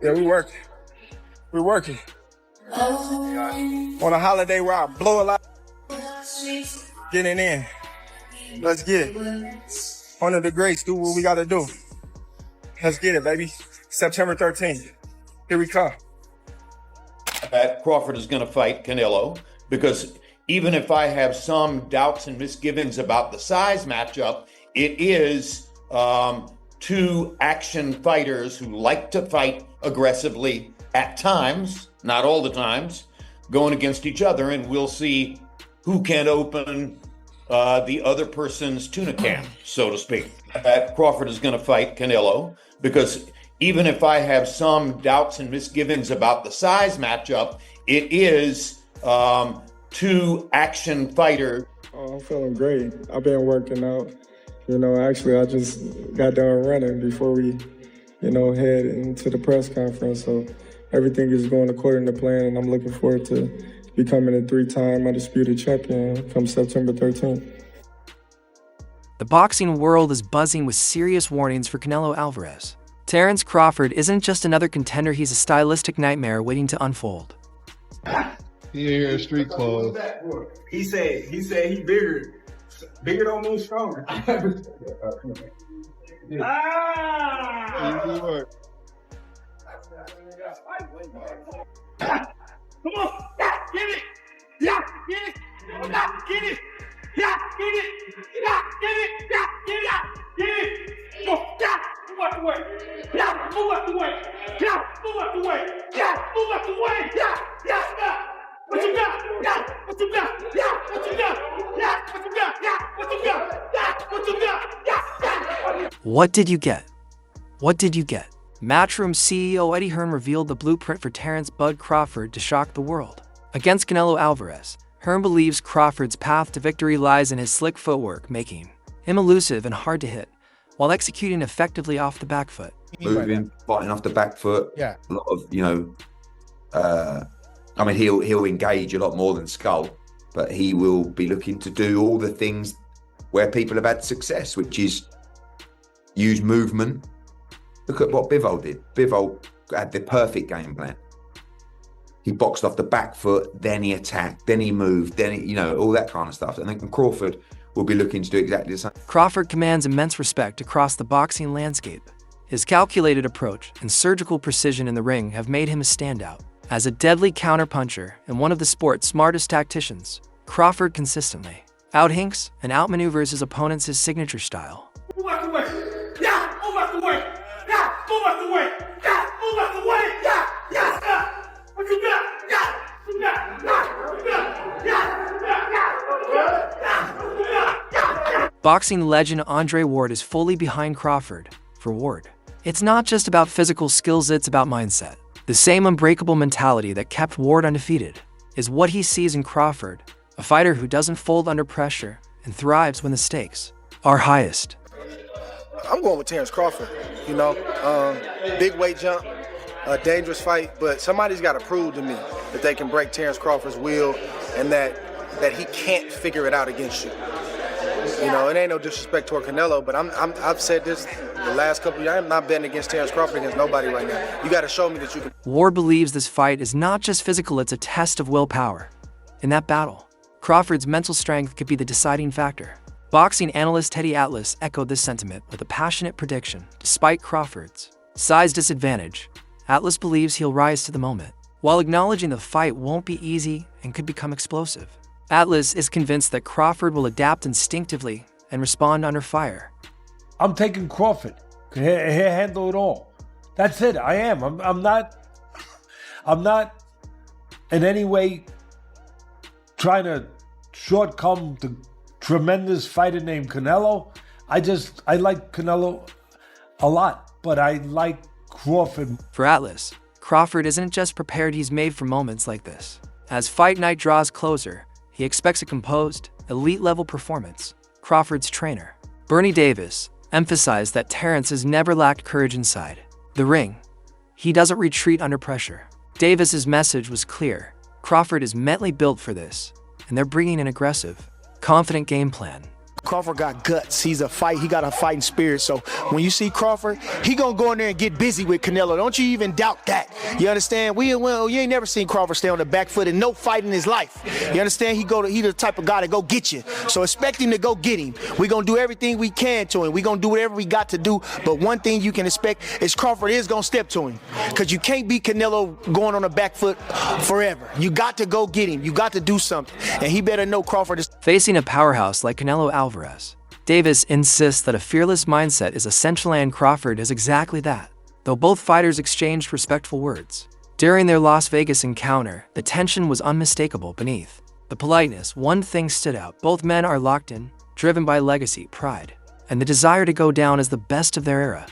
Yeah, we working. We working. On a holiday where I blow a lot. Getting in. Let's get it. Honor the greats, do what we gotta do. Let's get it, baby. September 13th. Here we come. That Crawford is going to fight Canelo, because even if I have some doubts and misgivings about the size matchup, it is two action fighters who like to fight aggressively at times, not all the times, going against each other, and we'll see who can open the other person's tuna can, so to speak. That Crawford is going to fight Canelo, because even if I have some doubts and misgivings about the size matchup, it is two action fighters. Oh, I'm feeling great. I've been working out. Actually, I just got done running before we, head into the press conference. So everything is going according to plan, and I'm looking forward to becoming a 3-time undisputed champion come September 13th. The boxing world is buzzing with serious warnings for Canelo Alvarez. Terence Crawford isn't just another contender, he's a stylistic nightmare waiting to unfold. He here street clothes. He said he bigger. Bigger don't mean stronger. Easy work. Come on, get it. Yeah, get it. Get it. Yeah, get it. Yeah, get it. Yeah, get it. Get it. Go. Yeah, move out the way. Yeah, move out the way. Yeah, move out the way. Yeah, move out the way. Yeah, yeah. What you got? Yeah, what you got? Yeah, what you got? Yeah, what you got? Yeah, what you got? Yeah, what you got? Yeah. What did you get? What did you get? Matchroom CEO Eddie Hearn revealed the blueprint for Terence "Bud" Crawford to shock the world. Against Canelo Alvarez, Hearn believes Crawford's path to victory lies in his slick footwork, making him elusive and hard to hit, while executing effectively off the back foot. Moving, fighting off the back foot. Yeah. A lot of, he'll engage a lot more than Skull, but he will be looking to do all the things where people have had success, which is use movement. Look at what Bivol did. Bivol had the perfect game plan. He boxed off the back foot, then he attacked, then he moved, then all that kind of stuff. And then Crawford will be looking to do exactly the same. Crawford commands immense respect across the boxing landscape. His calculated approach and surgical precision in the ring have made him a standout. As a deadly counterpuncher and one of the sport's smartest tacticians, Crawford consistently outhinks and outmaneuvers his opponents, his signature style. Move out the way. Yeah, move out the way. Yeah, move out the way. Yeah, move out the way. Yeah, yeah, yeah. What you got? Yeah, what you got? Yeah, what you got? Yeah, yeah, what you got? Yeah, what you got? Yeah. Boxing legend Andre Ward is fully behind Crawford. For Ward, it's not just about physical skills, it's about mindset. The same unbreakable mentality that kept Ward undefeated is what he sees in Crawford, a fighter who doesn't fold under pressure and thrives when the stakes are highest. I'm going with Terence Crawford. Big weight jump, a dangerous fight, but somebody's got to prove to me that they can break Terence Crawford's will and that he can't figure it out against you. It ain't no disrespect toward Canelo, but I've said this the last couple of years. I'm not betting against Terence Crawford against nobody right now. You got to show me that you can. Ward believes this fight is not just physical, it's a test of willpower. In that battle, Crawford's mental strength could be the deciding factor. Boxing analyst Teddy Atlas echoed this sentiment with a passionate prediction. Despite Crawford's size disadvantage, Atlas believes he'll rise to the moment, while acknowledging the fight won't be easy and could become explosive. Atlas is convinced that Crawford will adapt instinctively and respond under fire. I'm taking Crawford. He'll handle it all. That's it. I am. I'm not in any way trying to shortcome the tremendous fighter named Canelo. I like Canelo a lot, but I like Crawford. For Atlas, Crawford isn't just prepared, he's made for moments like this. As fight night draws closer, he expects a composed, elite-level performance. Crawford's trainer, Bernie Davis, emphasized that Terence has never lacked courage inside the ring. He doesn't retreat under pressure. Davis's message was clear. Crawford is mentally built for this, and they're bringing an aggressive, confident game plan. Crawford got guts. He got a fighting spirit. So when you see Crawford, he gonna go in there and get busy with Canelo. Don't you even doubt that. You understand? You ain't never seen Crawford stay on the back foot in no fight in his life. You understand? He the type of guy to go get you. So expect him to go get him. We gonna do everything we can to him. We gonna do whatever we got to do. But one thing you can expect is Crawford is gonna step to him. Cause you can't beat Canelo going on the back foot forever. You got to go get him. You got to do something. And he better know Crawford is Facing a powerhouse like Canelo Alvarez, Davis insists that a fearless mindset is essential, and Crawford is exactly that. Though both fighters exchanged respectful words, during their Las Vegas encounter, the tension was unmistakable beneath the politeness. One thing stood out: both men are locked in, driven by legacy, pride, and the desire to go down as the best of their era.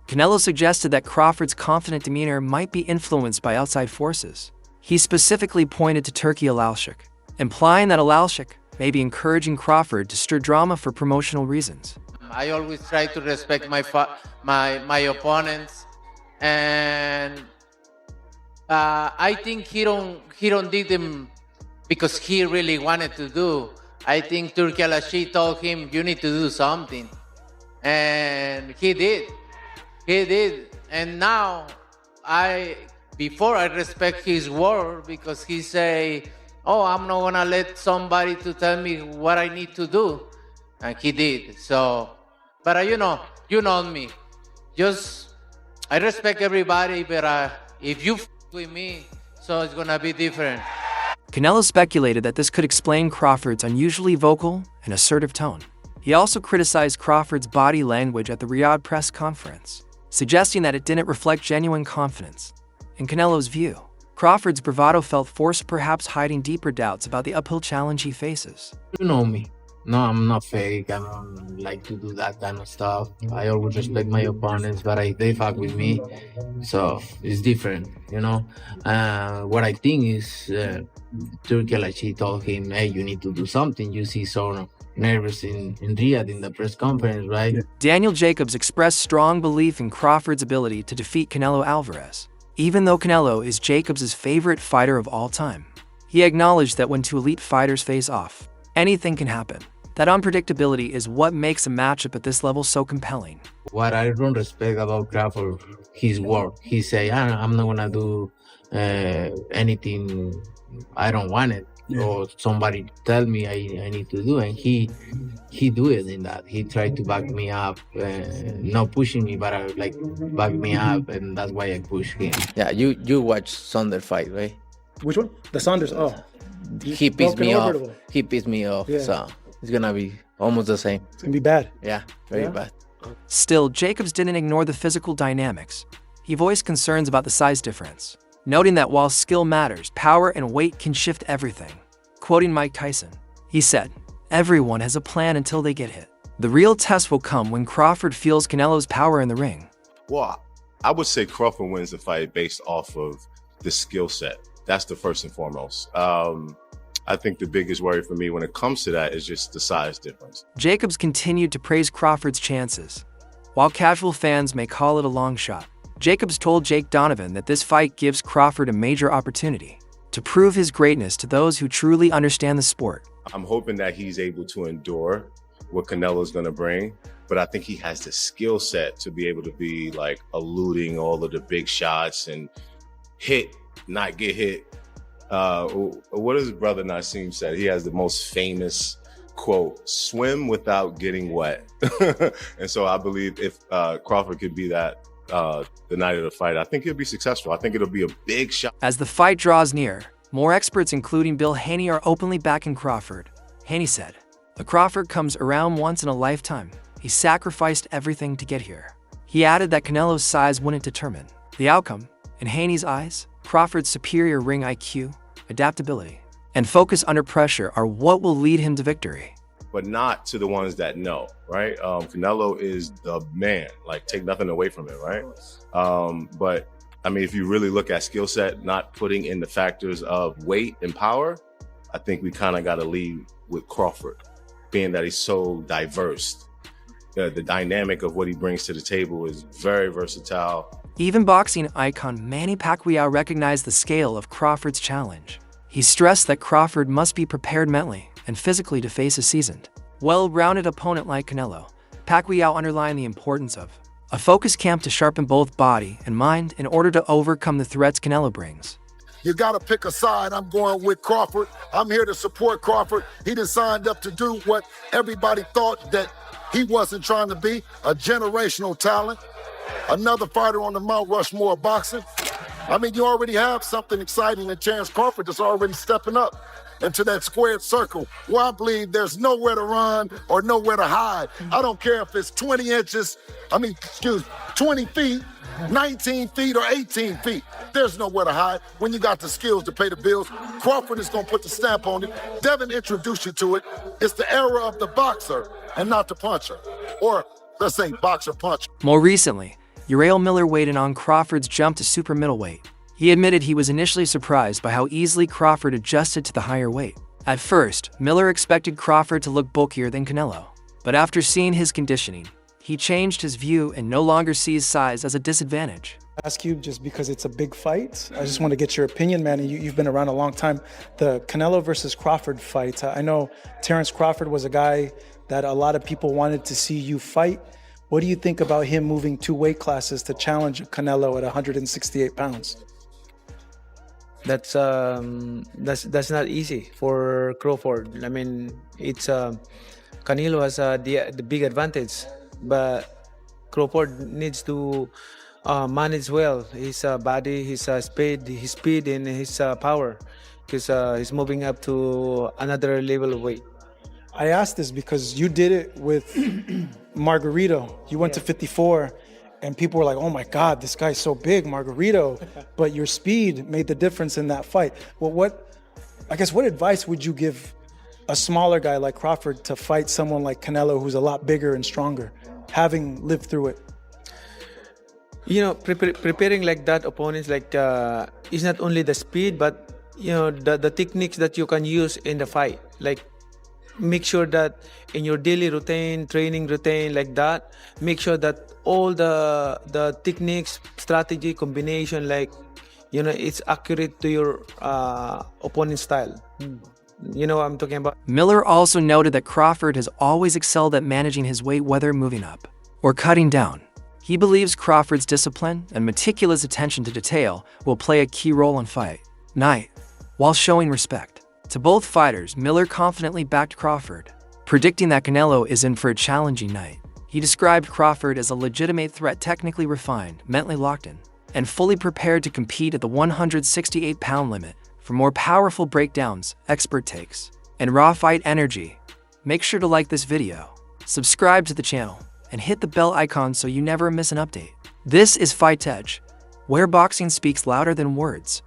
Canelo suggested that Crawford's confident demeanor might be influenced by outside forces. He specifically pointed to Turki Alalshik, implying that Alalshik may be encouraging Crawford to stir drama for promotional reasons. I always try to respect my opponents, and I think he don't did them because he really wanted to do. I think Turki Alalshik told him, you need to do something, and he did. He did, and now before I respect his word, because he say, "Oh, I'm not gonna let somebody to tell me what I need to do," and he did. So, but you know me. I respect everybody, but if you with me, so it's gonna be different. Canelo speculated that this could explain Crawford's unusually vocal and assertive tone. He also criticized Crawford's body language at the Riyadh press conference, suggesting that it didn't reflect genuine confidence. In Canelo's view, Crawford's bravado felt forced, perhaps hiding deeper doubts about the uphill challenge he faces. You know me. No, I'm not fake. I don't like to do that kind of stuff. I always respect my opponents, but they fuck with me, so it's different, you know. What I think is Turki Alalshik told him, "Hey, you need to do something. You see so nervous in Riyadh in the press conference, right?" Daniel Jacobs expressed strong belief in Crawford's ability to defeat Canelo Alvarez, even though Canelo is Jacobs' favorite fighter of all time. He acknowledged that when two elite fighters face off, anything can happen. That unpredictability is what makes a matchup at this level so compelling. What I don't respect about Crawford, his work. He say, "I'm not gonna do anything I don't want it, or somebody tell me I need to do," and he do it in that. He tried to back me up, not pushing me, but back me up, and that's why I push him. Yeah, you watch Saunders fight, right? Which one? The Saunders. Oh, he pissed me off. He pissed me off. Yeah. So it's gonna be almost the same. It's gonna be bad. Yeah, very bad. Still, Jacobs didn't ignore the physical dynamics. He voiced concerns about the size difference, noting that while skill matters, power and weight can shift everything. Quoting Mike Tyson, he said, "Everyone has a plan until they get hit. The real test will come when Crawford feels Canelo's power in the ring." Well, I would say Crawford wins the fight based off of the skill set. That's the first and foremost. I think the biggest worry for me when it comes to that is just the size difference. Jacobs continued to praise Crawford's chances. While casual fans may call it a long shot, Jacobs told Jake Donovan that this fight gives Crawford a major opportunity to prove his greatness to those who truly understand the sport. I'm hoping that he's able to endure what Canelo's going to bring, but I think he has the skill set to be able to be like eluding all of the big shots and hit, not get hit. What his brother Nassim said, he has the most famous quote, "Swim without getting wet." And so I believe if Crawford could be that the night of the fight, I think he'll be successful. I think it'll be a big shot. As the fight draws near, more experts, including Bill Haney, are openly backing Crawford. Haney said, "The Crawford comes around once in a lifetime. He sacrificed everything to get here." He added that Canelo's size wouldn't determine the outcome. In Haney's eyes, Crawford's superior ring IQ, adaptability, and focus under pressure are what will lead him to victory. But not to the ones that know, right? Canelo is the man, like take nothing away from it, right? But I mean, if you really look at skill set, not putting in the factors of weight and power, I think we kind of got to lead with Crawford, being that he's so diverse. The dynamic of what he brings to the table is very versatile. Even boxing icon Manny Pacquiao recognized the scale of Crawford's challenge. He stressed that Crawford must be prepared mentally and physically to face a seasoned, well-rounded opponent like Canelo. Pacquiao underlined the importance of a focused camp to sharpen both body and mind in order to overcome the threats Canelo brings. You got to pick a side. I'm going with Crawford. I'm here to support Crawford. He done signed up to do what everybody thought that he wasn't trying to be, a generational talent, another fighter on the Mount Rushmore of boxing. I mean, you already have something exciting in Terence Crawford that's already stepping up into that squared circle where I believe there's nowhere to run or nowhere to hide. I don't care if it's 20 feet, 19 feet or 18 feet. There's nowhere to hide when you got the skills to pay the bills. Crawford is going to put the stamp on it. Devin introduced you to it. It's the era of the boxer and not the puncher. Or let's say boxer-puncher. More recently, Uriel Miller weighed in on Crawford's jump to super middleweight. He admitted he was initially surprised by how easily Crawford adjusted to the higher weight. At first, Miller expected Crawford to look bulkier than Canelo. But after seeing his conditioning, he changed his view and no longer sees size as a disadvantage. Ask you just because it's a big fight. I just want to get your opinion, man. You've been around a long time. The Canelo versus Crawford fight. I know Terence Crawford was a guy that a lot of people wanted to see you fight. What do you think about him moving 2 weight classes to challenge Canelo at 168 pounds? That's not easy for Crawford. I mean, it's Canelo has the big advantage, but Crawford needs to manage well his body, his speed, and his power, because he's moving up to another level of weight. I asked this because you did it with Margarito. You went to 54, and people were like, "Oh my God, this guy's so big, Margarito!" But your speed made the difference in that fight. Well, what advice would you give a smaller guy like Crawford to fight someone like Canelo, who's a lot bigger and stronger, having lived through it? You know, preparing like that opponents, like is not only the speed, but you know the techniques that you can use in the fight. Like, make sure that in your daily routine, training routine, like that, make sure that all the techniques, strategy, combination, like, you know, it's accurate to your opponent's style. You know what I'm talking about? Miller also noted that Crawford has always excelled at managing his weight, whether moving up or cutting down. He believes Crawford's discipline and meticulous attention to detail will play a key role in fight night, while showing respect to both fighters. Miller confidently backed Crawford, predicting that Canelo is in for a challenging night. He described Crawford as a legitimate threat, technically refined, mentally locked in, and fully prepared to compete at the 168-pound limit. For more powerful breakdowns, expert takes, and raw fight energy, make sure to like this video, subscribe to the channel, and hit the bell icon so you never miss an update. This is Fight Edge, where boxing speaks louder than words.